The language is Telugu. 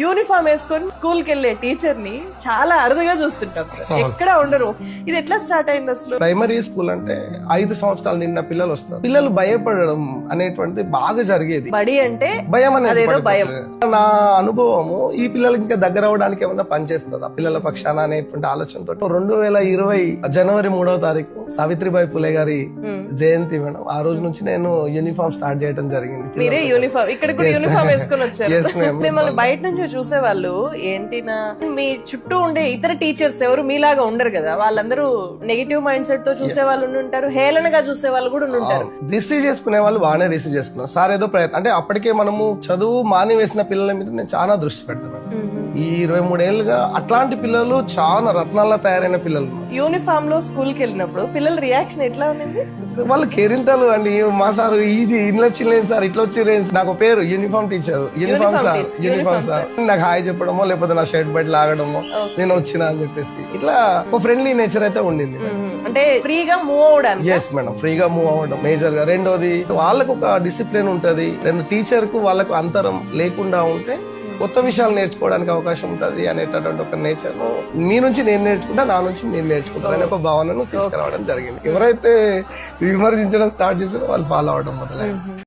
యూనిఫామ్ వేసుకొని స్కూల్ కి వెళ్లే టీచర్ ని చాలా అరుదుగా చూస్తుంటాం సార్, ఎక్కడ ఉండరు. ఇది ఎట్లా స్టార్ట్ అయింది అసలు? ప్రైమరీ స్కూల్ అంటే 5 సంవత్సరాలు నిన్న పిల్లలు వస్తారు. పిల్లలు భయపడడం అనేటువంటిది బాగా జరిగేది. బడి అంటే భయం అనేది అదేదో భయం. నా అనుభవము ఈ పిల్లలకి ఇంకా దగ్గర అవడానికి ఏమన్నా పనిచేస్తుందా పిల్లల పక్షాన అనేటువంటి ఆలోచనతో 2020 జనవరి 3వ తారీఖు సావిత్రిబాయి పులే గారి జయంతి మేడం. ఆ రోజు నుంచి నేను యూనిఫామ్ స్టార్ట్ చేయడం జరిగింది. మీరే యూనిఫామ్ ఇక్కడ కూడా యూనిఫామ్ వేసుకొని వచ్చారు. Yes, ma'am. మిమ్మల్ని బయట నుంచి చూసేవాళ్ళు ఏంటినా, మీ చుట్టూ ఉండే ఇతర టీచర్స్ ఎవరు మీలాగా ఉండరు కదా, వాళ్ళందరూ నెగిటివ్ మైండ్ సెట్ తో చూసే వాళ్ళు ఉంటారు, హేళనగా చూసే వాళ్ళు కూడా ఉంటారు. రిసీవ్ చేసుకునే వాళ్ళు బాగానే రిసీవ్ చేసుకున్నారు సార్. ఏదో ప్రయత్నం అంటే అప్పటికే మనము చదువు మాని వేసిన పిల్లల మీద నేను చాలా దృష్టి పెడతాను. ఈ 23 ఏళ్ళుగా అట్లాంటి పిల్లలు చాలా రత్నాల్లో తయారైన పిల్లలు. యూనిఫామ్ లో స్కూల్ కి వెళ్ళినప్పుడు పిల్లల రియాక్షన్ ఎట్లా ఉంది? వాళ్ళు కేరింతలు అండి. మా సార్ ఇది ఇట్లా వచ్చిలేదు సార్, ఇట్లా వచ్చి నాకు పేరు యూనిఫామ్ టీచర్, యూనిఫామ్ సార్ నాకు హాయ్ చెప్పడమో లేకపోతే నా షర్ట్ బయట లాగడమో నేను వచ్చినా అని చెప్పేసి ఇట్లా ఒక ఫ్రెండ్లీ నేచర్ అయితే ఉండింది. అంటే ఫ్రీగా మూవ్ అవడానికి. ఎస్ మేడం, ఫ్రీగా మూవ్ అవ్వడం మేజర్ గా. రెండోది వాళ్ళకు ఒక డిసిప్లిన్ ఉంటది. టీచర్ కు వాళ్ళకు అంతరం లేకుండా ఉంటే కొత్త విషయాలు నేర్చుకోవడానికి అవకాశం ఉంటది అనేటటువంటి ఒక నేచర్ ను మీ నుంచి నేను నేర్చుకుంటా, నా నుంచి మీరు నేర్చుకుంటారు అనే ఒక భావనను తీసుకురావడం జరిగింది. ఎవరైతే విమర్శించడం స్టార్ట్ చేసారో వాళ్ళు ఫాలో అవడం మొదలైంది.